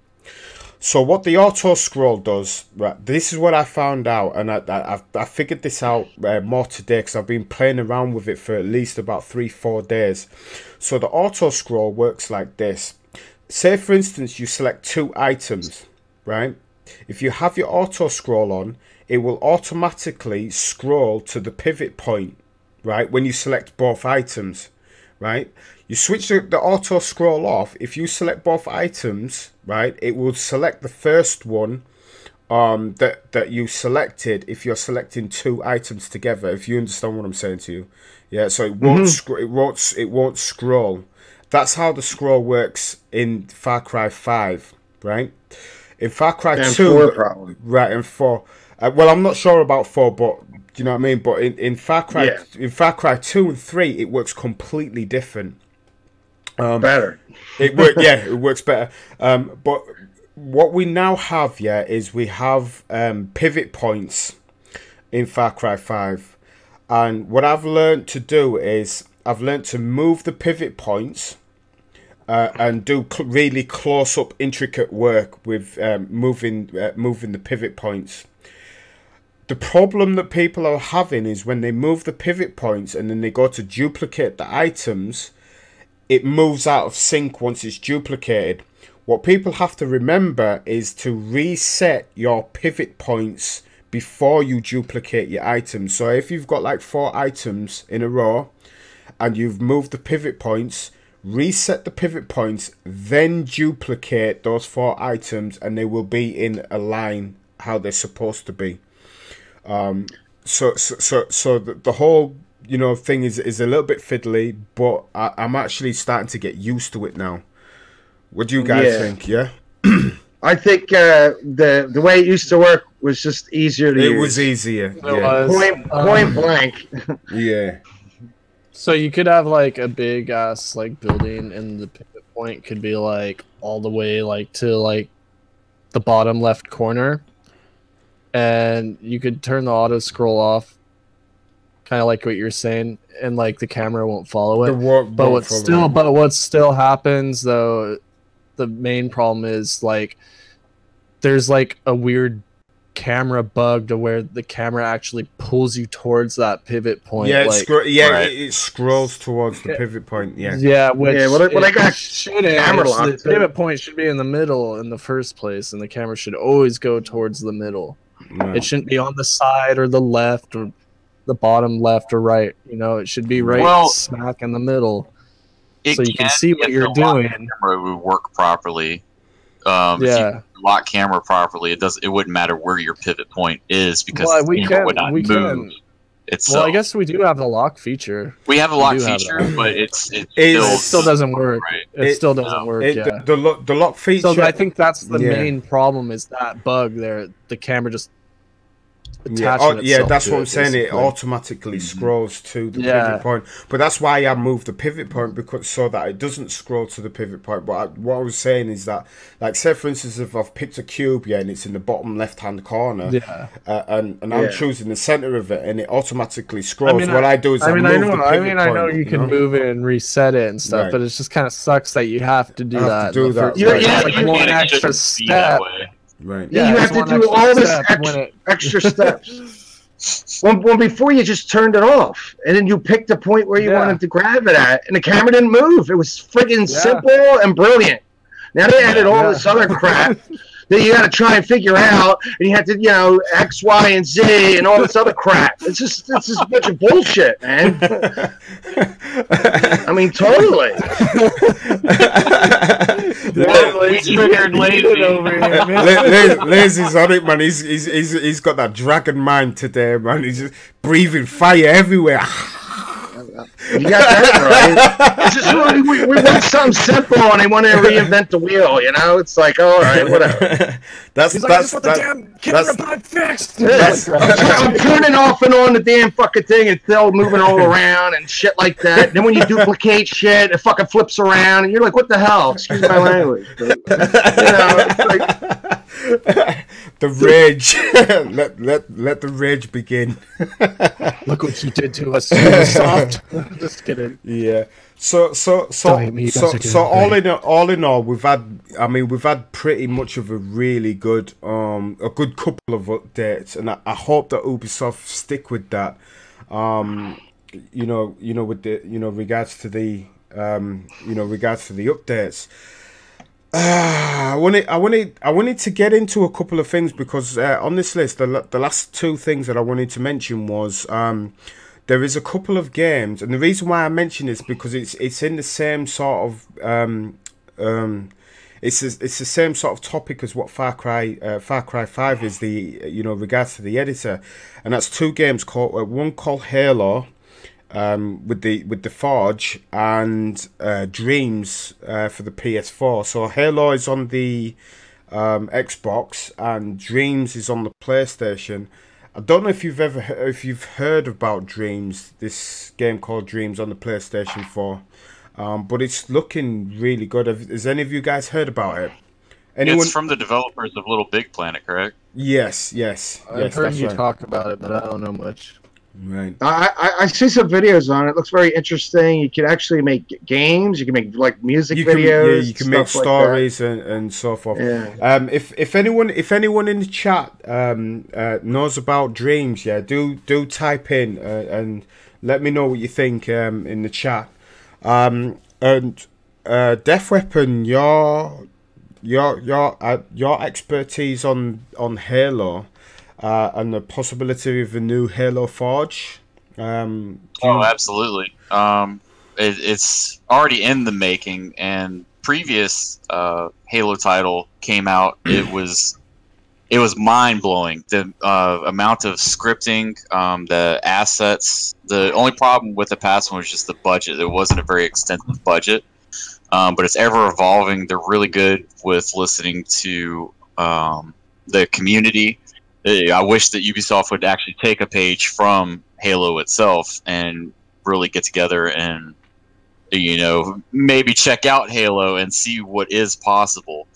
So what the auto scroll does, right? This is what I found out, and I figured this out more today because I've been playing around with it for at least about 3-4 days. So the auto scroll works like this. Say, for instance, you select 2 items, right? If you have your auto scroll on, it will automatically scroll to the pivot point, right? When you select both items, right? You switch the auto scroll off. If you select both items, right, it will select the first one that you selected if you're selecting two items together. If you understand what I'm saying to you, yeah. So it won't it won't scroll. That's how the scroll works in Far Cry 5, right? In Far Cry And 2, 4 probably. right, and 4. Well, I'm not sure about 4, but you know what I mean. But in Far Cry, Yeah. in Far Cry 2 and 3, it works completely different. Better. It works better. But what we now have, is we have pivot points in Far Cry 5, and what I've learned to do is I've learned to move the pivot points and do really close up, intricate work with moving the pivot points. The problem that people are having is when they move the pivot points and then they go to duplicate the items, it moves out of sync once it's duplicated. What people have to remember is to reset your pivot points before you duplicate your items. So if you've got like 4 items in a row and you've moved the pivot points, reset the pivot points, then duplicate those 4 items and they will be in a line how they're supposed to be. So the whole thing is a little bit fiddly, but I'm actually starting to get used to it now. What do you guys think? Yeah, I think the way it used to work was just easier to use. it was easier. It Yeah, was. Point blank. yeah, So you could have like a big ass like building, and the pivot point could be like all the way like to like the bottom left corner, and you could turn the auto scroll off, kind of like what you're saying, and like the camera won't follow it. But what still happens though, the main problem is like there's like a weird camera bug to where the camera actually pulls you towards that pivot point. Yeah, like, it scrolls towards the pivot point. Yeah, which I got shouldn't. camera The locked. pivot point should be in the middle in the first place, and the camera should always go towards the middle. No. It shouldn't be on the side or the left or the bottom left or right. It should be right smack in the middle, so you can see what you're doing. Camera would work properly. If you lock camera properly, it wouldn't matter where your pivot point is because the camera would not move itself. Well, I guess we do have the lock feature. We have a lock do have feature, that. but it still doesn't work. Right. It still doesn't work. Yeah. The lock feature. So I think that's the main problem is that bug there. The camera just attaching itself that's to what I'm it, saying. It basically. automatically scrolls to the pivot point. But that's why I moved the pivot point, because so that it doesn't scroll to the pivot point. But what I was saying is that, like, say for instance, if I've picked a cube, and it's in the bottom left-hand corner, and I'm choosing the center of it, and it automatically scrolls. What I do is I know you can move it and reset it and stuff, but it just kind of sucks that you have to do that. Like one extra step. Right. Yeah, you have to do all this extra steps. Well, before you just turned it off, and then you picked a point where you wanted to grab it at, and the camera didn't move. It was friggin' simple and brilliant. Now they added all this other crap that you got to try and figure out, and you have to, X, Y, and Z, and all this other crap. It's just a bunch of bullshit, man. I mean, totally. Lazy's on it, man. He's got that dragon mind today, man. He's just breathing fire everywhere. You got that right. It's just we want something simple, and they want to reinvent the wheel. It's like, all right, whatever. That's the damn camera bug fixed. I'm turning off and on the damn fucking thing, and still moving all around and shit like that. Then when you duplicate shit, it fucking flips around, and you're like, what the hell? Excuse my language. But, it's like, the rage. let the rage begin. Look what you did to us, soft. Just kidding. Yeah. So all in all, we've had pretty much of a really good couple of updates, and I hope that Ubisoft stick with that. With the regards to the updates. I wanted to get into a couple of things because on this list, the last two things that I wanted to mention was there is a couple of games, and the reason why I mention this because it's in the same sort of it's the same sort of topic as what Far Cry 5 is, the regards to the editor, and that's two games called one called Halo, with the Forge, and Dreams for the PS4. So Halo is on the Xbox and Dreams is on the PlayStation. I don't know if you've heard about Dreams, this game called Dreams on the PlayStation 4, but it's looking really good. Has any of you guys heard about it? Anyone? It's from the developers of Little Big Planet, correct? Yes. I've heard that's you right. talk about it, but I don't know much. Right. I see some videos on it. It looks very interesting. You can actually make games. You can make like music You can, videos. you can make stuff like stories and so forth. Yeah. If anyone in the chat knows about Dreams, do type in and let me know what you think in the chat. And Death Weapon, your expertise on Halo and the possibility of a new Halo Forge. Absolutely. It's already in the making, and previous Halo title came out. It was mind blowing. The amount of scripting, the assets. The only problem with the past one was just the budget. There wasn't a very extensive budget, but it's ever evolving. They're really good with listening to the community. I wish that Ubisoft would actually take a page from Halo itself and really get together and, maybe check out Halo and see what is possible.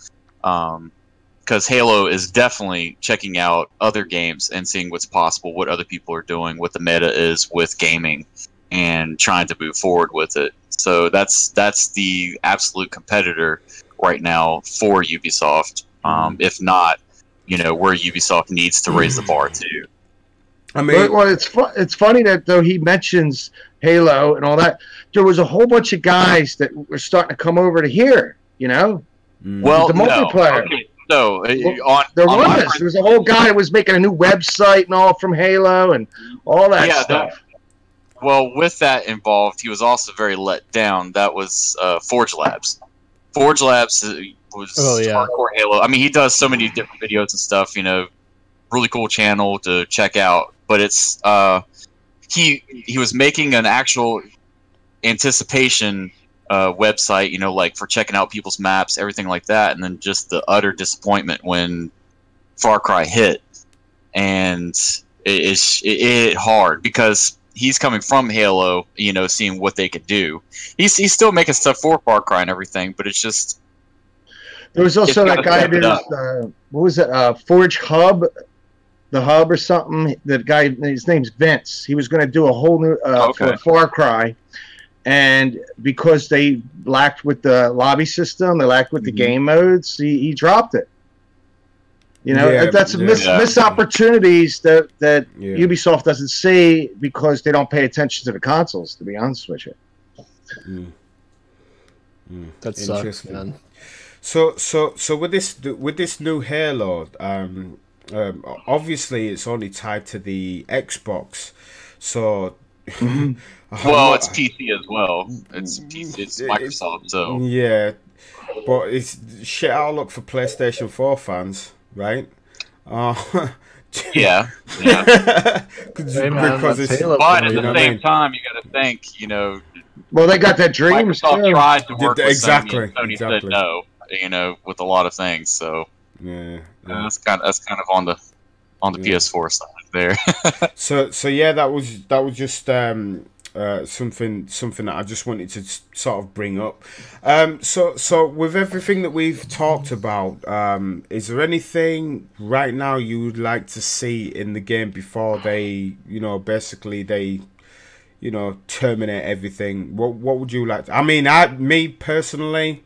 Because Halo is definitely checking out other games and seeing what's possible, what other people are doing, what the meta is with gaming, and trying to move forward with it. So that's the absolute competitor right now for Ubisoft. If not, where Ubisoft needs to raise the bar to. I mean, Well, it's funny that though he mentions Halo and all that, there was a whole bunch of guys that were starting to come over to here. Well, the multiplayer. Okay. So There was a whole guy that was making a new website and all from Halo and all that stuff. Well, with that involved, he was also very let down. That was Forge Labs. Forge Labs was hardcore Halo. I mean, he does so many different videos and stuff. Really cool channel to check out. But it's he was making an actual anticipation website, like for checking out people's maps, everything like that, and then just the utter disappointment when Far Cry hit, and it hit hard because he's coming from Halo, seeing what they could do. He's still making stuff for Far Cry and everything, but it's just. There was also that guy. What was it? Forge Hub, the Hub or something. That guy. His name's Vince. He was going to do a whole new for Far Cry, and because they lacked with the lobby system, they lacked with the game modes, he dropped it. That's missed opportunities that Ubisoft doesn't see because they don't pay attention to the consoles. To be honest with you. That sucks, man. So with this new Halo, obviously it's only tied to the Xbox. So well, it's PC as well. It's PC, it's Microsoft. So yeah, but it's shit outlook for PlayStation 4 fans, right? Yeah. Hey, man, because it's, Halo, but at the same time, you got to think, Well, they got that Dreams Microsoft too. tried to work with Exactly, Sony, and Sony exactly. said no, with a lot of things. So yeah. that's kind of on the PS4 side there. So yeah, that was just something that I just wanted to sort of bring up. So with everything that we've talked about, is there anything right now you would like to see in the game before they, basically they, terminate everything? What would you like to, I mean, me personally,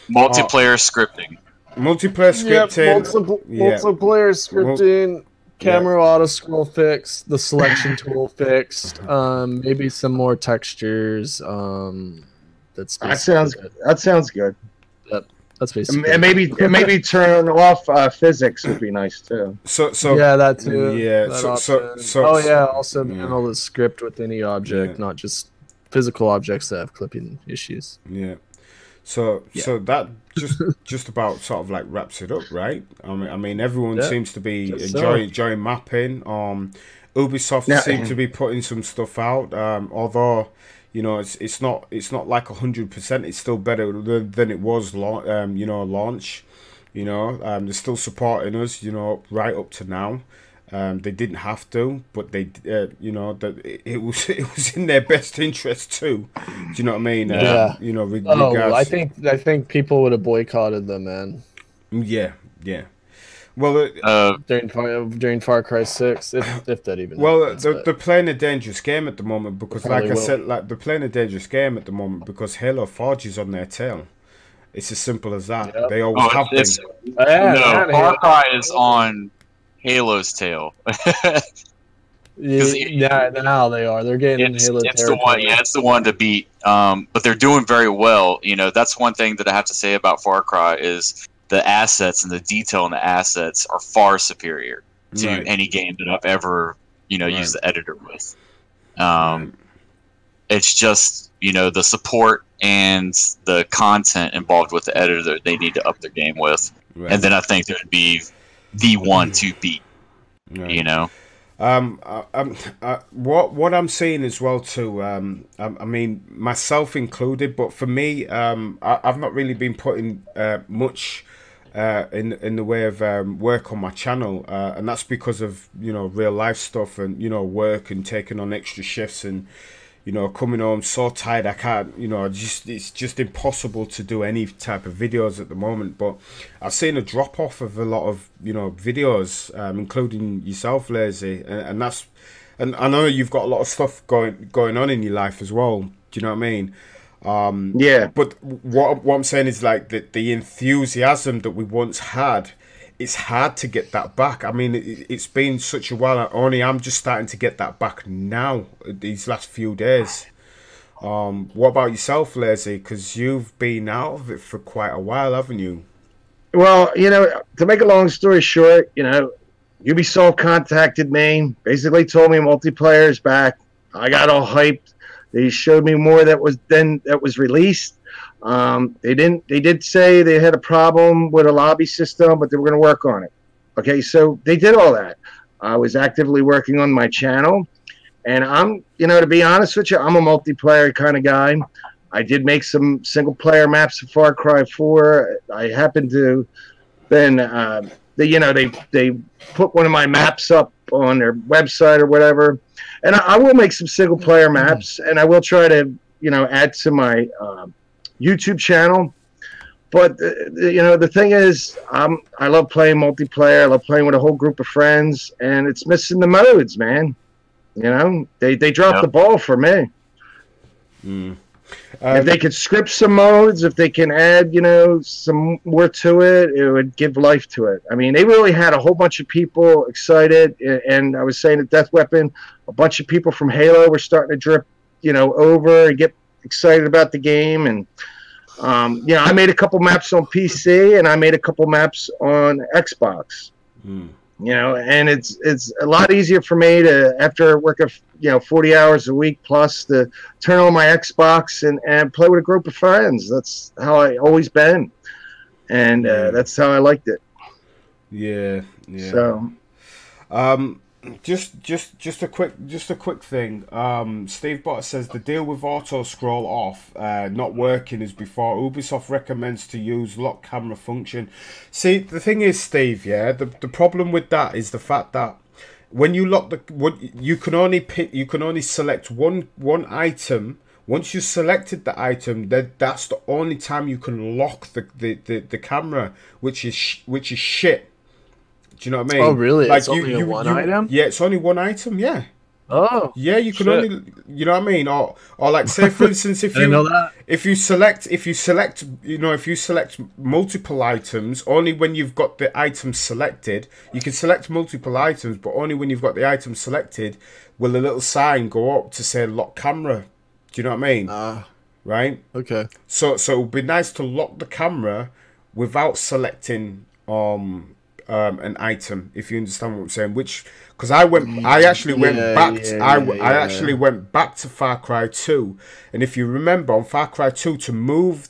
Multiplayer scripting. multiplayer scripting, multiplayer scripting, camera auto scroll fixed, the selection tool fixed, maybe some more textures. That sounds good. That's basically And maybe turn off physics would be nice too. So yeah, that too. Yeah, That so option. Also being able to script with any object, not just physical objects that have clipping issues. Yeah. So that just about sort of like wraps it up, right? I mean everyone Yeah, seems to be guess so. enjoying mapping. Ubisoft Now- seem to be putting some stuff out, although it's not like 100%. It's still better than it was launch. They're still supporting us, right up to now. They didn't have to, but they, that it was in their best interest too. Do you know what I mean? Yeah. Oh, Regards, I think people would have boycotted them, man, yeah, yeah. Well, during Far Cry 6, if that even well, happens, they're playing a dangerous game at the moment because, like Probably I will. said, like they're playing a dangerous game at the moment because Halo Forge is on their tail. It's as simple as that. Yep. They always have been. it's, Yeah, no, man, Far Cry is on Halo's tail. yeah, now they are. They're getting in Halo It's the one, territory. yeah, it's the one to beat. But they're doing very well. That's one thing that I have to say about Far Cry is the assets and the detail in the assets are far superior to Right. any game that I've ever, Right. used the editor with. It's just, the support and the content involved with the editor that they need to up their game with. Right. And then I think it would be the one to beat, Right. What I'm seeing as well too. I mean, myself included, but for me, I've not really been putting much in the way of work on my channel, and that's because of real life stuff and work and taking on extra shifts and coming home so tired I can't, it's just impossible to do any type of videos at the moment. But I've seen a drop off of a lot of videos, including yourself, Lazy, and that's, and I know you've got a lot of stuff going on in your life as well. Do you know what I mean? Yeah. But what I'm saying is like the enthusiasm that we once had, it's hard to get that back. I mean, it's been such a while. Only I'm just starting to get that back now, these last few days. What about yourself, Lazy? Because you've been out of it for quite a while, haven't you? Well, to make a long story short, Ubisoft contacted me, basically told me multiplayer is back. I got all hyped. They showed me more that was released. They did say they had a problem with a lobby system, but they were going to work on it. Okay, so they did all that. I was actively working on my channel, and I'm, to be honest with you, I'm a multiplayer kind of guy. I did make some single player maps of Far Cry 4. I happened to then, they put one of my maps up on their website or whatever, and I will make some single player maps, and I will try to, add to my YouTube channel. But the thing is, I love playing multiplayer. I love playing with a whole group of friends, and it's missing the modes, man. They dropped the ball for me. If they could script some modes, if they can add some more to it, it would give life to it. I mean, they really had a whole bunch of people excited, and I was saying at Death Weapon, a bunch of people from Halo were starting to drip over and get excited about the game. And I made a couple maps on PC, and I made a couple maps on Xbox. And it's a lot easier for me to, after working 40 hours a week plus, to turn on my Xbox and play with a group of friends. That's how I always been, and that's how I liked it. Yeah. So Just a quick thing. Steve Botter says the deal with auto scroll off not working as before. Ubisoft recommends to use lock camera function. See, the thing is, Steve, the problem with that is the fact that when you lock you can only select one item. Once you selected the item, that's the only time you can lock the camera, which is shit. Do you know what I mean? Oh, really? Like It's only one item? Yeah, it's only one item. Yeah. Oh. Yeah, you can shit. only. You know what I mean? Or like, say for instance, if I didn't know that. if you select multiple items, only when you've got the item selected, you can select multiple items, but only when you've got the item selected will a little sign go up to say lock camera. Do you know what I mean? Right. Okay. So it would be nice to lock the camera without selecting an item, if you understand what I'm saying. Which, because I actually went back. I actually went back to Far Cry 2, and if you remember on Far Cry 2, to move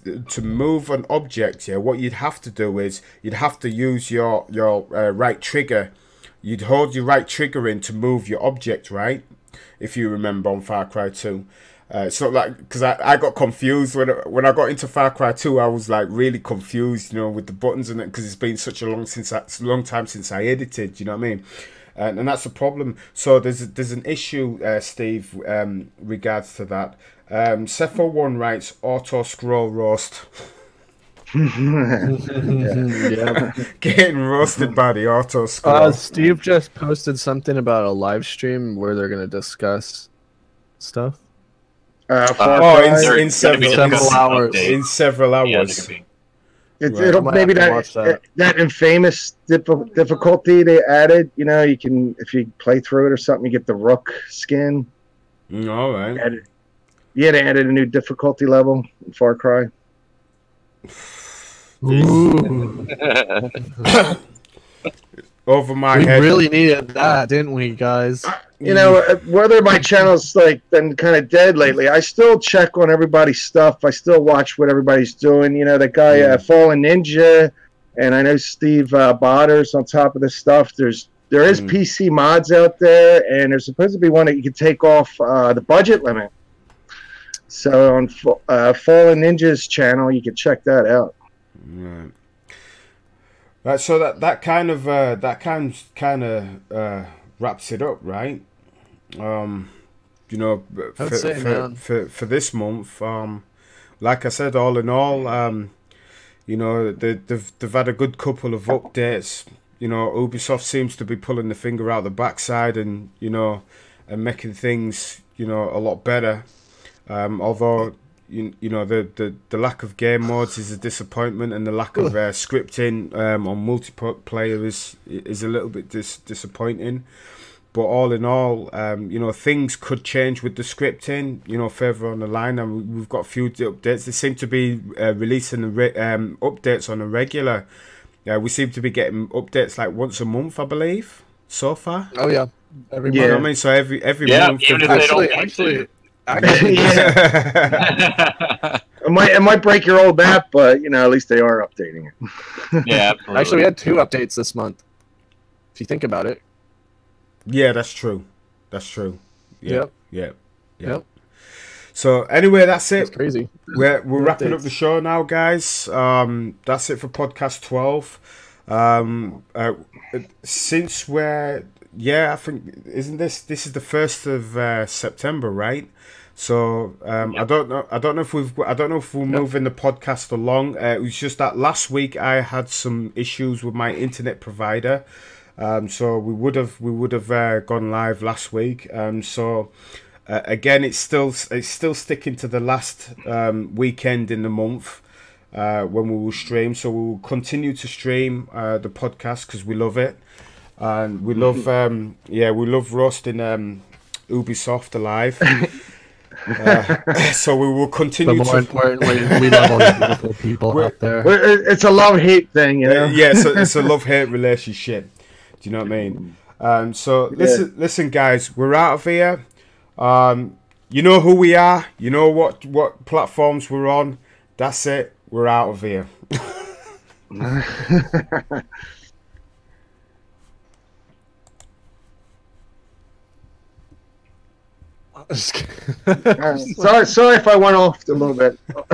an object, what you'd have to do is you'd have to use your right trigger. You'd hold your right trigger in to move your object, right? If you remember on Far Cry 2. So like, because I got confused when I got into Far Cry 2, I was like really confused, with the buttons and it, because it's been such a long time since I edited, you know what I mean? And that's a problem. So there's an issue, Steve, regards to that. Cepho1 writes auto scroll roast. Yeah. Getting roasted by the auto scroll. Steve just posted something about a live stream where they're gonna discuss stuff. In several hours. In several hours. It'll maybe that infamous difficulty they added. You can, if you play through it or something, you get the Rook skin. All right. They added a new difficulty level in Far Cry. Over my We head. really needed that, didn't we, guys? Whether my channel's been kind of dead lately, I still check on everybody's stuff. I still watch what everybody's doing. That guy Fallen Ninja, and I know Steve Botters on top of this stuff. There is PC mods out there, and there's supposed to be one that you can take off the budget limit. So on Fallen Ninja's channel, you can check that out. Right. So that kind of wraps it up, right? For this month, like I said, all in all, they've had a good couple of updates. Ubisoft seems to be pulling the finger out the backside and making things a lot better. Although the lack of game modes is a disappointment, and the lack of scripting on multiplayer is a little bit disappointing. But all in all, things could change with the scripting, further on the line. And we've got a few updates. They seem to be releasing updates on a regular. We seem to be getting updates like once a month, I believe, so far. Oh yeah, every month. You know what I mean? So every month. Even if they don't actually. It might break your old map, but at least they are updating it. Yeah, absolutely. Actually, we had 2 updates this month. If you think about it. Yeah, that's true. That's true. Yep. So anyway, that's it. It's crazy. We're wrapping up the show now, guys. That's it for podcast 12. Since I think this is the 1st of September, right? So I don't know if we're moving the podcast along. It was just that last week I had some issues with my internet provider. So we would have gone live last week. Again, it's still sticking to the last weekend in the month when we will stream. So we will continue to stream the podcast because we love it, and we love we love roasting Ubisoft alive. So we will continue. But more importantly, we love all the beautiful people out there. It's a love-hate thing, it's a love-hate relationship. Do you know what I mean? So listen, guys, we're out of here. You know who we are. You know what platforms we're on. That's it. We're out of here. Sorry if I went off a little bit off